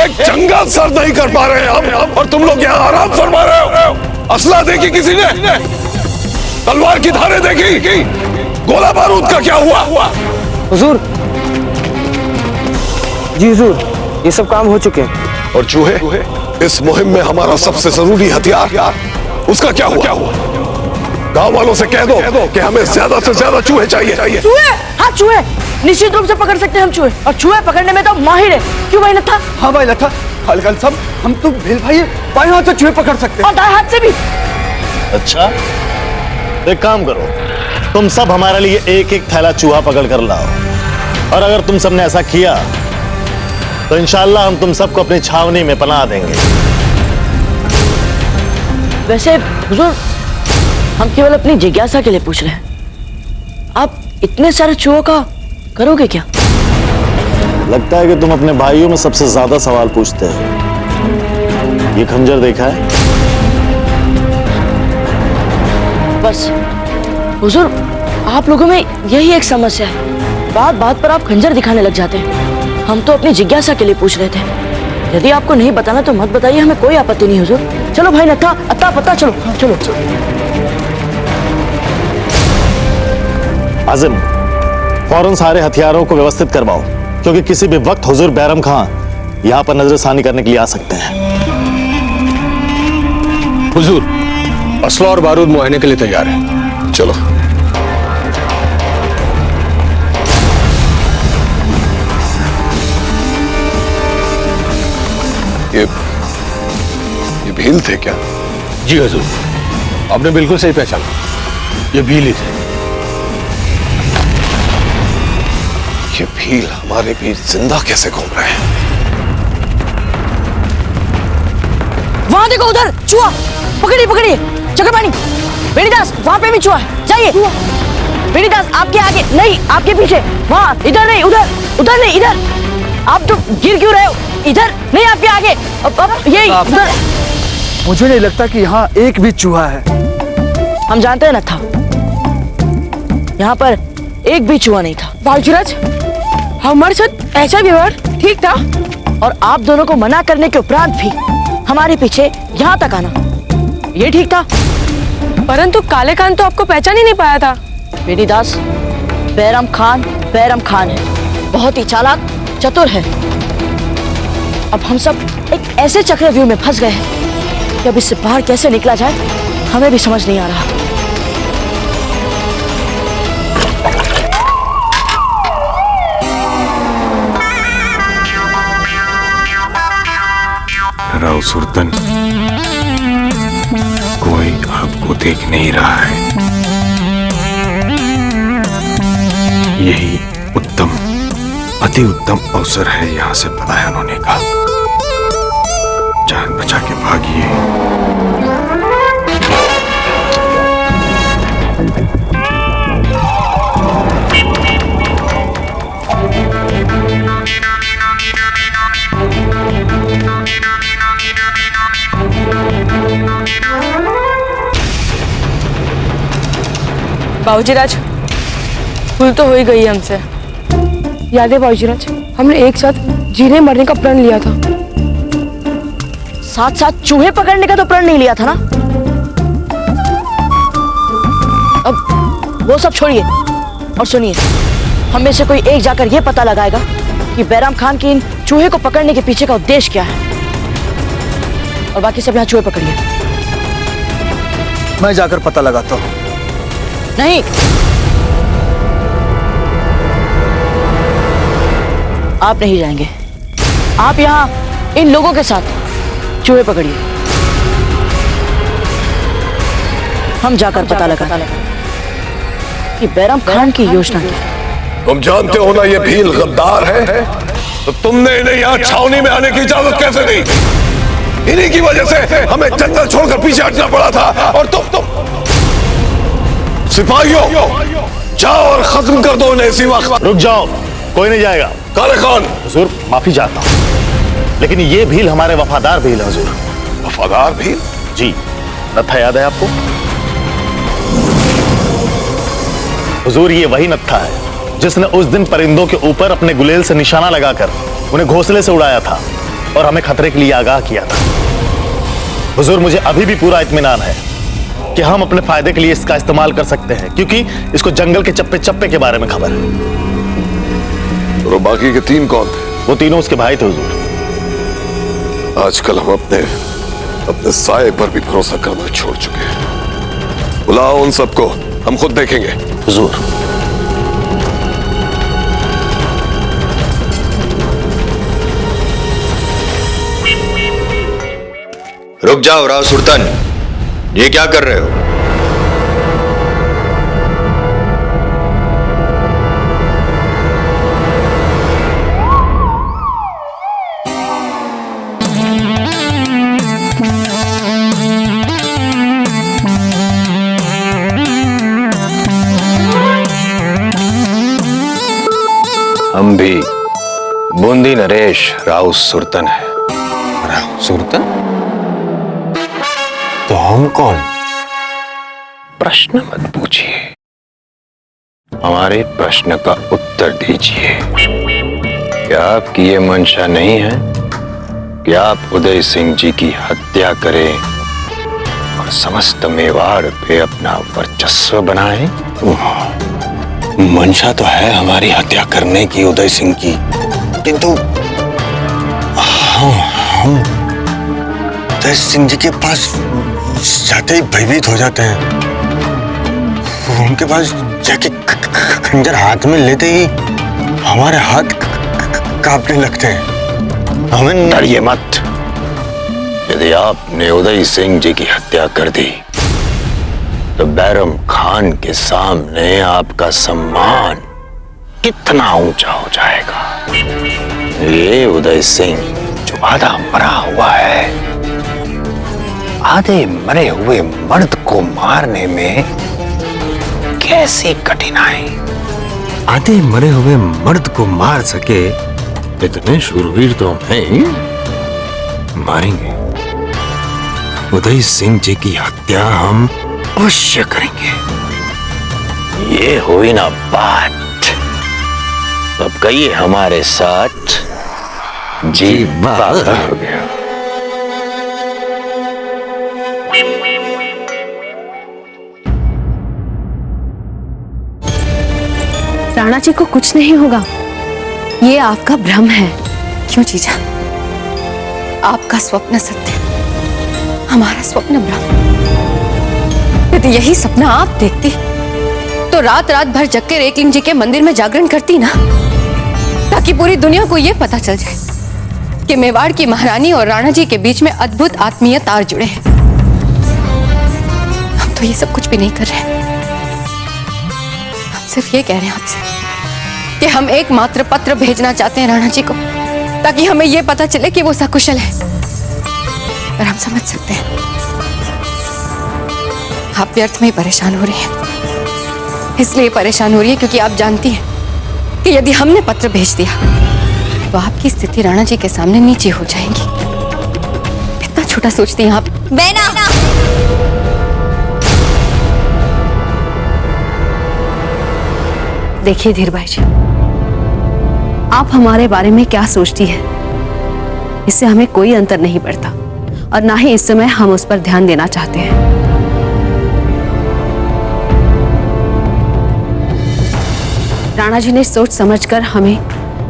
एक जंगल सर नहीं कर पा रहे हम, और तुम लोग यहाँ आराम फरमा रहे हो। असला देखी किसी ने? तलवार की धारें देखी? गोला बारूद का क्या हुआ? हुजूर, जी हुजूर, ये सब काम हो चुके हैं। और चूहे? इस मुहिम में हमारा सबसे जरूरी हथियार, उसका क्या हुआ? गांव वालों से कह दो कि हमें ज्यादा से ज्यादा चूहे चाहिए। चूहे? हाँ चूहे, निश्चित रूप से पकड़ सकते हैं हम चूहे, और चूहे पकड़ने में तो माहिर है। क्यों भाई लता? हाँ भाई लता, हलकल सब हम तो भेल भाई बाएं हाथ से चूहे पकड़ सकते हैं और दाएं हाथ से भी। अच्छा, एक काम करो, तुम सब हमारे लिए एक एक थैला चूहा पकड़ कर लाओ, और अगर तुम सबने ऐसा किया तो इंशाल्लाह हम तुम सबको अपनी छावनी में पनाह देंगे। वैसे हुजूर, हम केवल अपनी जिज्ञासा के लिए पूछ रहे हैं। आप इतने सारे चूहों का करोगे क्या? लगता है कि तुम अपने भाइयों में सबसे ज्यादा सवाल पूछते हो। ये खंजर देखा है? बस हुजूर, आप लोगों में यही एक समस्या है, बात बात पर आप खंजर दिखाने लग जाते हैं। हम तो अपनी जिज्ञासा के लिए पूछ रहे थे। यदि आपको नहीं बताना तो मत बताइए, हमें कोई आपत्ति नहीं हुजूर। चलो भाई नत्था, अत्ता पत्ता, चलो चलो। आजिम, फौरन सारे हथियारों को व्यवस्थित करवाओ, क्योंकि किसी भी वक्त हुजूर बैरम खां यहाँ पर नजरसानी करने के लिए आ सकते हैं। हुजूर, असला और बारूद मुआयने के लिए तैयार है। चलो। ये भील थे क्या? जी हुजूर, आपने बिल्कुल सही पहचाना, ये भील ही थे। ये भील हमारे बीच जिंदा कैसे घूम रहे हैं? वहां देखो, उधर चूहा। पकड़िए चक्रपाणी। बेनीदास, वहां पे भी चूहा है, जाइए। बेनीदास, आपके आगे नहीं, आपके पीछे। वहां, इधर नहीं, उधर नहीं, इधर। आप तो गिर क्यों रहे हो? इधर नहीं, आपके आगे। अब ये उधर। मुझे नहीं लगता कि यहाँ एक भी चूहा है। हम जानते हैं ना था, यहाँ पर एक भी चूहा नहीं था। बालजीराज, हमारे साथ ऐसा व्यवहार ठीक था? और आप दोनों को मना करने के उपरांत भी हमारे पीछे यहाँ तक आना, ये ठीक था? परंतु काले खान तो आपको पहचान ही नहीं पाया था। बेनीदास, बैरम खान है, बहुत ही चालाक चतुर है। अब हम सब एक ऐसे चक्रव्यूह में फंस गए हैं कि अब इससे बाहर कैसे निकला जाए हमें भी समझ नहीं आ रहा। राव सुल्तान, कोई आपको देख नहीं रहा है। यही उत्तम, अति उत्तम अवसर है यहाँ से पलायन होने का। जान बचा के भागिए। बाबूजीराज, भूल तो हो ही गई हमसे। याद है बाबूजीराज, हमने एक साथ जीने मरने का प्रण लिया था। साथ साथ चूहे पकड़ने का तो प्रण नहीं लिया था ना? अब वो सब छोड़िए और सुनिए, हम में से कोई एक जाकर ये पता लगाएगा कि बैराम खान की इन चूहे को पकड़ने के पीछे का उद्देश्य क्या है, और बाकी सब यहाँ चूहे पकड़िए। मैं जाकर पता लगाता हूँ। नहीं, आप नहीं जाएंगे। आप यहाँ इन लोगों के साथ चूहे पकड़िए, हम जाकर पता लगा कि बैरम खान की योजना क्या है। तुम जानते हो ना ये भील गद्दार है, तो तुमने इन्हें यहाँ छावनी में आने की इजाजत कैसे दी? इन्हीं की वजह से हमें जंगल छोड़कर पीछे हटना पड़ा था। और तुम सिपाहियों, जाओ और खत्म कर दो इन्हें इसी वक्त। रुक जाओ, कोई नहीं जाएगा। काले खान, हुजूर माफी चाहता हूँ, लेकिन ये भील हमारे वफादार भील है हुजूर। वफादार भील? जी, नत्था याद है आपको? हुजूर, ये वही नत्था है जिसने उस दिन परिंदों के ऊपर अपने गुलेल से निशाना लगाकर उन्हें घोंसले से उड़ाया था। और हमें खतरे के लिए आगाह किया था। हुजूर, मुझे अभी भी पूरा इत्मीनान है कि हम अपने फायदे के लिए इसका इस्तेमाल कर सकते हैं, क्योंकि इसको जंगल के चप्पे चप्पे के बारे में खबर है। और बाकी के 3 कौन थे? वो तीनों उसके भाई थे हुजूर। आजकल हम अपने साये पर भी भरोसा करना छोड़ चुके हैं। बुलाओ उन सबको, हम खुद देखेंगे। हुजूर। रुक जाओ राव सुल्तान, ये क्या कर रहे हो? हम भी बूंदी नरेश राव सुरतन है। राव सुरतन? तो हम कौन? प्रश्न मत पूछिए, हमारे प्रश्न का उत्तर दीजिए। क्या आपकी ये मंशा नहीं है कि आप उदय सिंह जी की हत्या करें और समस्त मेवाड़ पे अपना वर्चस्व बनाएं? मंशा तो है हमारी हत्या करने की उदय सिंह की, किंतु हम उदय सिंह जी के पास जाते ही भयभीत हो जाते हैं। उनके पास जाके खंजर हाथ में लेते ही हमारे हाथ कांपने लगते हैं। हमें डरिए मत। यदि आपने उदय सिंह जी की हत्या कर दी तो बैरम खान के सामने आपका सम्मान कितना ऊंचा हो जाएगा। ये उदय सिंह जो आधा मरा हुआ है, आधे मरे हुए मर्द को मारने में कैसी कठिनाई। आधे मरे हुए मर्द को मार सके इतने शूरवीर तो हम हैं ही। मारेंगे उदय सिंह जी की हत्या, हम अवश्य करेंगे। ये हुई ना बात। अब कहिए हमारे साथ, जी बात हो गया। राणा जी को कुछ नहीं होगा, ये आपका भ्रम है। क्यों जीजा? आपका स्वप्न सत्य, हमारा स्वप्न भ्रम। यदि यही सपना आप देखती तो रात रात भर जग के एकलिंग जी के मंदिर में जागरण करती ना, ताकि पूरी दुनिया को यह पता चल जाए कि मेवाड़ की महारानी और राणा जी के बीच में अद्भुत आत्मीय तार जुड़े हैं। हम तो ये सब कुछ भी नहीं कर रहे हैं। हम सिर्फ ये कह रहे हैं आपसे कि हम एकमात्र पत्र भेजना चाहते हैं राणा जी को, ताकि हमें यह पता चले कि वो सकुशल है। पर हम समझ सकते हैं आप व्यर्थ में परेशान हो रही हैं। इसलिए परेशान हो रही है क्योंकि आप जानती हैं कि यदि हमने पत्र भेज दिया तो आपकी स्थिति राणा जी के सामने नीचे हो जाएगी। इतना छोटा सोचती हैं आप। बेना! देखिए धीरभाई जी, आप हमारे बारे में क्या सोचती है इससे हमें कोई अंतर नहीं पड़ता, और ना ही इस समय हम उस पर ध्यान देना चाहते हैं। राणा जी ने सोच समझकर हमें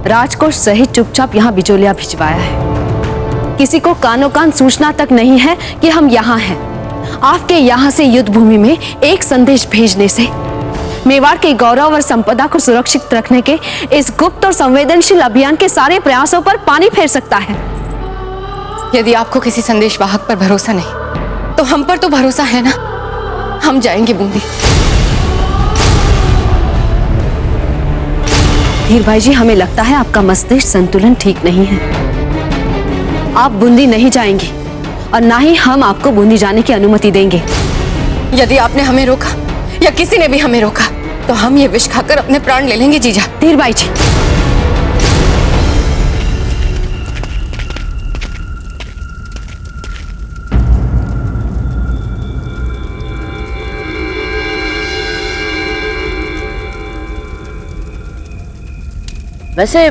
राजकोष सहित चुपचाप यहाँ बिचौलिया भिजवाया है। किसी को कानों कान सूचना तक नहीं है कि हम यहाँ हैं। आपके यहाँ से युद्ध भूमि में एक संदेश भेजने से मेवाड़ के गौरव और संपदा को सुरक्षित रखने के इस गुप्त और संवेदनशील अभियान के सारे प्रयासों पर पानी फेर सकता है। यदि आपको किसी संदेश वाहक पर भरोसा नहीं तो हम पर तो भरोसा है ना। हम जाएंगे बूंदी। धीर भाई जी, हमें लगता है आपका मस्तिष्क संतुलन ठीक नहीं है। आप बूंदी नहीं जाएंगे और ना ही हम आपको बूंदी जाने की अनुमति देंगे। यदि आपने हमें रोका या किसी ने भी हमें रोका तो हम ये विष खाकर अपने प्राण ले लेंगे जीजा। धीर भाई जी, वैसे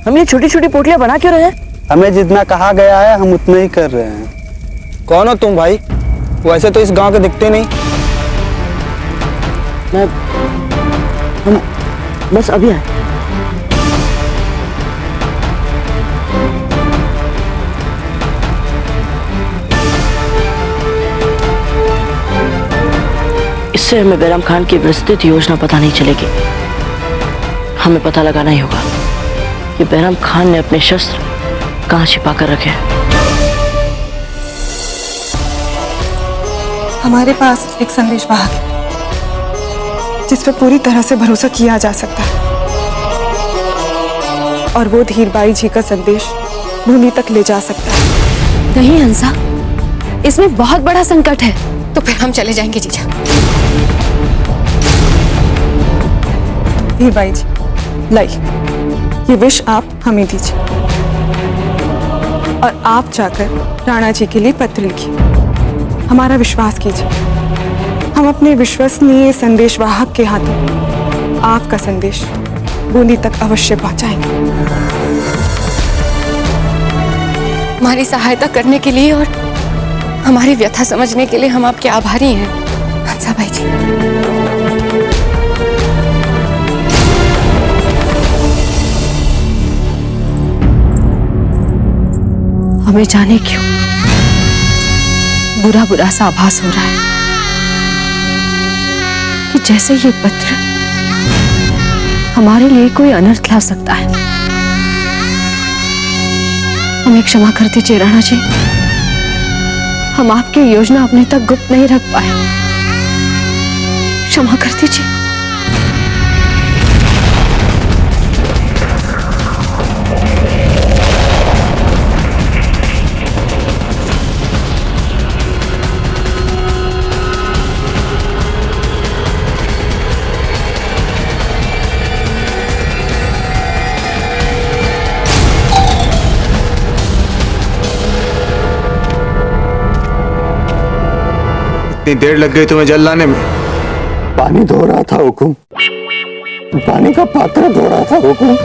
हम ये छोटी छोटी पोटलियां बना क्यों रहे हैं? हमें जितना कहा गया है हम उतना ही कर रहे हैं। कौन हो तुम भाई? वैसे तो इस गांव के दिखते नहीं। हम बस अभी आए। इससे हमें बैराम खान की विस्तृत योजना पता नहीं चलेगी। हमें पता लगाना ही होगा कि बैराम खान ने अपने शस्त्र कहां छिपा कर रखे हैं। हमारे पास एक संदेश वाहक है जिस पर पूरी तरह से भरोसा किया जा सकता है, और वो धीरबाई जी का संदेश भूमि तक ले जा सकता है। नहीं हंसा, इसमें बहुत बड़ा संकट है। तो फिर हम चले जाएंगे जीजा। धीरबाई जी, लाई ये विष आप हमें दीजिए और आप जाकर राणा जी के लिए पत्र लिखिए। हमारा विश्वास कीजिए, हम अपने विश्वसनीय संदेशवाहक के हाथों आपका संदेश बूंदी तक अवश्य पहुंचाएंगे। हमारी सहायता करने के लिए और हमारी व्यथा समझने के लिए हम आपके आभारी हैं हंसाबाई जी। हमें जाने क्यों बुरा बुरा सा आभास हो रहा है कि जैसे ये पत्र हमारे लिए कोई अनर्थ ला सकता है। हमें क्षमा कर दीजिए राणा जी, हम आपकी योजना अपने तक गुप्त नहीं रख पाए। क्षमा कर दीजिए। इतनी देर लग गई तुम्हें जल लाने में? पानी धो रहा था हुकुम, पानी का पात्र धो रहा था हुकुम।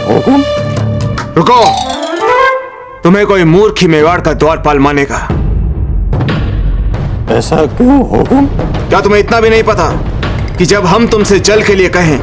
हुकुम? रुको, तुम्हें कोई मूर्ख ही मेवाड़ का द्वारपाल मानेगा? ऐसा क्यों हुकुम? क्या तुम्हें इतना भी नहीं पता कि जब हम तुमसे जल के लिए कहें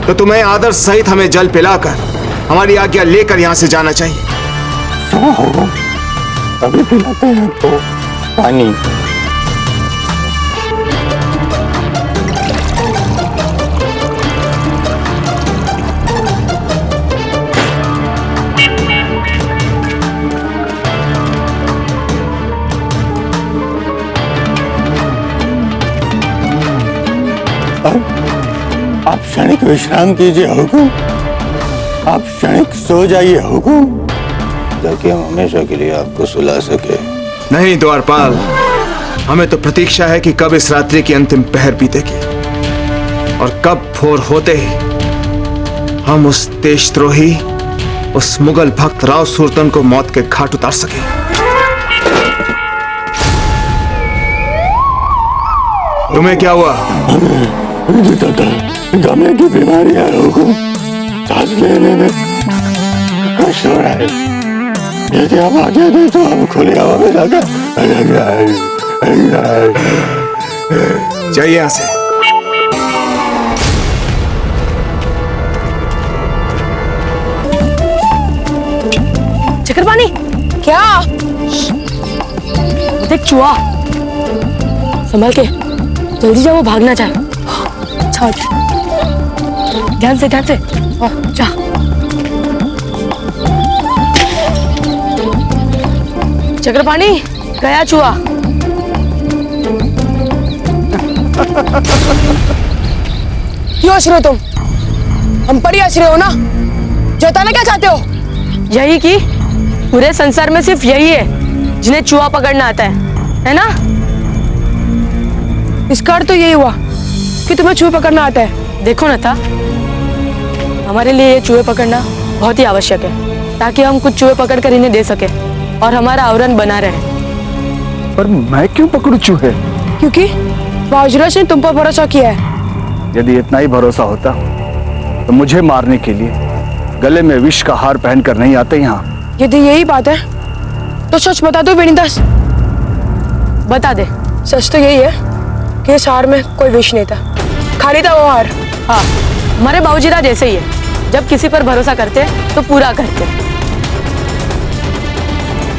तो तुम्हें आदर सहित हमें जल पिलाकर हमारी आज्ञा लेकर यहां से जाना चाहिए। हुकुम, अभी पिलाते हैं तो पानी। आप क्षणिक विश्राम कीजिए हुकुम, आप क्षणिक सो जाइए हुकुम, ताकि हम हमेशा के लिए आपको सुला सके। नहीं द्वारपाल, हमें तो प्रतीक्षा है कि कब इस रात्रि की अंतिम पहर बीतेगी और कब भोर होते ही हम उस देशद्रोही, उस मुगल भक्त राव सुरतन को मौत के घाट उतार सके। तुम्हें क्या हुआ? गमे की बीमारी है हुकुम, सांस लेने में कष्ट हो रहा है। यदि आप आज्ञा दें तो हम खुली हवा में जाकर जाइए यहां से। चक्रपाणी, क्या? देख चूहा, संभल के, जल्दी जा, वो भागना चाहे। ध्यान से जा। चक्रपाणी, गया चूहा। क्यों हंस रहे हो तुम? हम पर ही हंस रहे हो ना? जताना क्या चाहते हो? यही कि पूरे संसार में सिर्फ यही है जिन्हें चूहा पकड़ना आता है ना? इसका अर्थ तो यही हुआ कि तुम्हें चूहे पकड़ना आता है। देखो ना था, हमारे लिए ये चूहे पकड़ना बहुत ही आवश्यक है ताकि हम कुछ चूहे पकड़कर इन्हें दे सके और हमारा आवरण बना रहे। पर मैं क्यों पकड़ूं चूहे? क्योंकि बाजराज ने तुम पर भरोसा किया है। यदि इतना ही भरोसा होता तो मुझे मारने के लिए गले में विष का हार पहनकर नहीं आते यहाँ। यदि यही बात है तो सच बता दो वेणुदास। बता दे। सच तो यही है कि इस हार में कोई विष नहीं था, खाली था वो हार। हाँ, हमारे बाबूजीरा जैसे ही है, जब किसी पर भरोसा करते तो पूरा करते।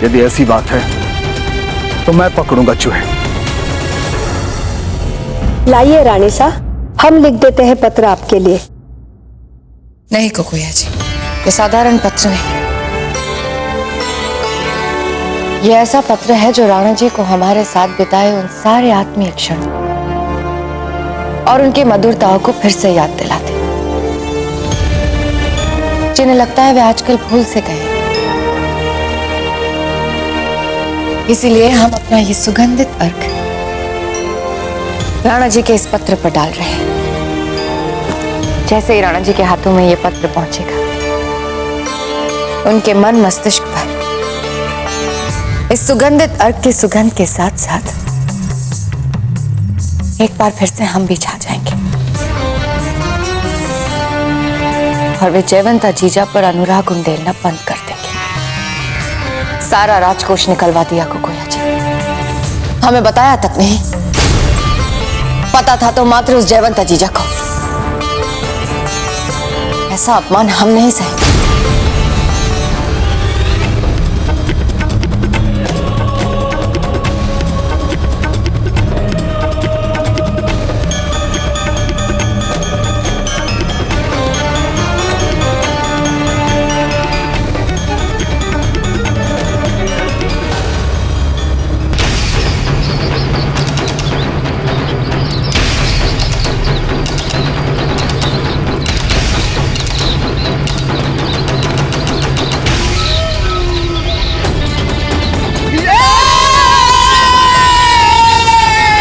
यदि ऐसी बात है तो मैं पकड़ूंगा चूहे। लाइए रानी साहब, हम लिख देते हैं पत्र आपके लिए। नहीं कुकुया जी, ये साधारण पत्र नहीं, ये ऐसा पत्र है जो राणा जी को हमारे साथ बिताए उन सारे आत्मीय क्षण और उनकी मधुरताओं को फिर से याद दिलाते, जिन्हें लगता है वे आजकल भूल से गए। इसीलिए हम अपना ये सुगंधित अर्घ राणा जी के इस पत्र पर डाल रहे हैं। जैसे ही राणा जी के हाथों में ये पत्र पहुंचेगा, उनके मन मस्तिष्क पर इस सुगंधित अर्घ की सुगंध के साथ साथ एक बार फिर से हम भी छा जाएंगे और वे जयवंता जीजा पर अनुराग उंडेलना बंद कर देंगे। सारा राजकोष निकलवा दिया कुकुया जी, हमें बताया तक नहीं, पता था तो मात्र उस जयवंता जीजा को। ऐसा अपमान हम नहीं सहे।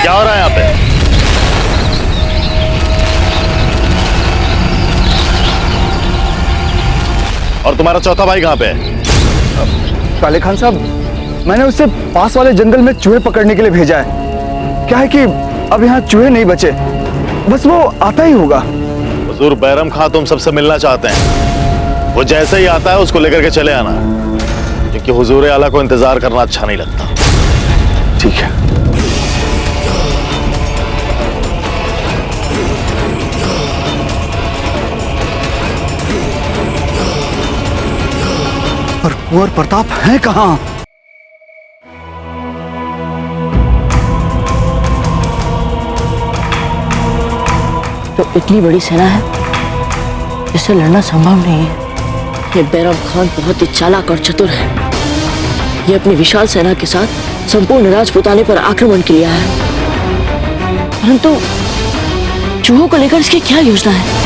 क्या हो रहा है यहाँ पे? और तुम्हारा चौथा भाई कहाँ पे है? काले खान साहब, मैंने उससे पास वाले जंगल में चूहे पकड़ने के लिए भेजा है। क्या है कि अब यहाँ चूहे नहीं बचे, बस वो आता ही होगा। हुजूर बैरम खां तुम सबसे मिलना चाहते हैं, वो जैसे ही आता है उसको लेकर के चले आना, क्योंकि हुजूर आला को इंतजार करना अच्छा नहीं लगता। ठीक है। पर कुंवर प्रताप है कहाँ? तो इतनी बड़ी सेना है, इससे लड़ना संभव नहीं है। ये बैरम खान बहुत ही चालाक और चतुर है। ये अपनी विशाल सेना के साथ संपूर्ण राजपुताने पर आक्रमण के लिए आया है। परंतु चूहों को लेकर इसकी क्या योजना है?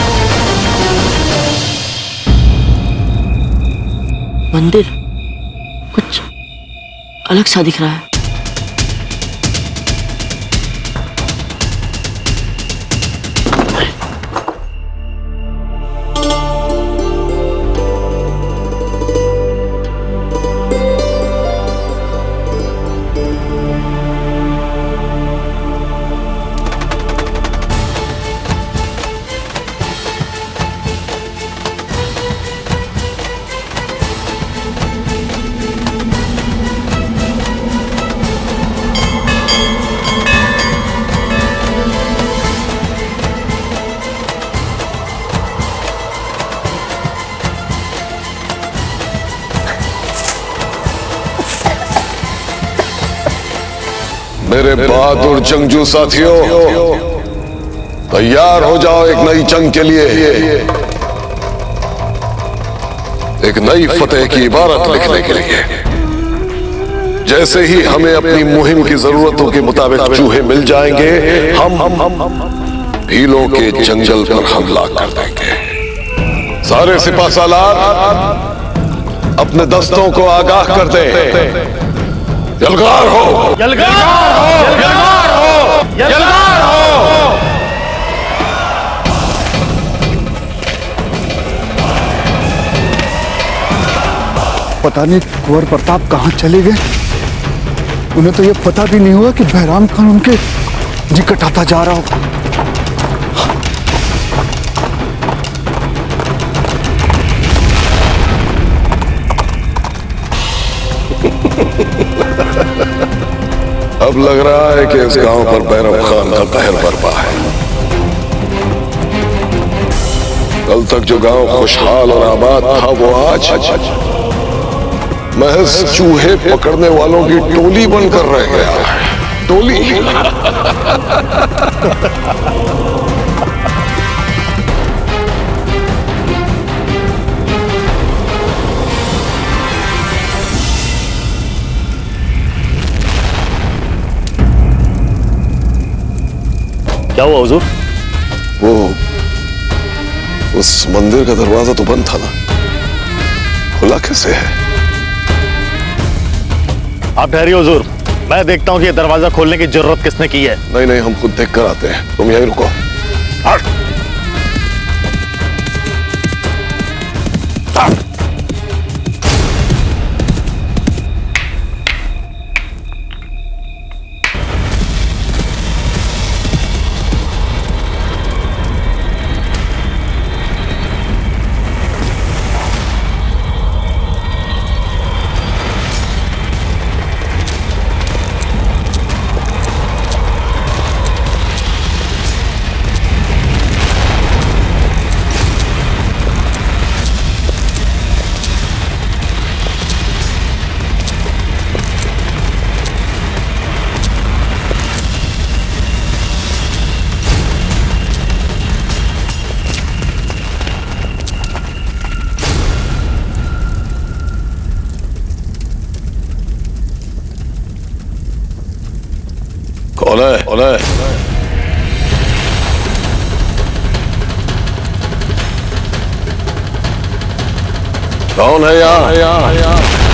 मंदिर कुछ अलग सा दिख रहा है। मेरे बहादुर जंगजू साथियों, तैयार हो जाओ एक नई जंग के लिए। एक नई फतेह की इबारत लिखने के लिए। जैसे ही हमें अपनी मुहिम की जरूरतों के मुताबिक चूहे मिल जाएंगे, हम भीलों के जंगल पर हमला कर देंगे। सारे सिपा सालार अपने दस्तों को आगाह कर दें। यलगार हो, यलगार हो, यलगार हो, यलगार हो। पता नहीं कुंवर प्रताप कहाँ चले गए। उन्हें तो ये पता भी नहीं हुआ कि बैराम खान उनके निकट आता जा रहा हो। अब लग रहा है कि इस गांव पर बैरम खान का कहर बरपा है। कल तक जो गांव खुशहाल और आबाद था वो आज महज चूहे पकड़ने वालों की टोली बनकर रह गया है। टोली। क्या हुआ हुजूर? वो उस मंदिर का दरवाजा तो बंद था ना, खुला कैसे है? आप ठहरिए हुजूर, मैं देखता हूं कि ये दरवाजा खोलने की जरूरत किसने की है। नहीं नहीं, हम खुद देख कर आते हैं, तुम यहीं रुको। कौन है? कौन है? कौन है यहाँ?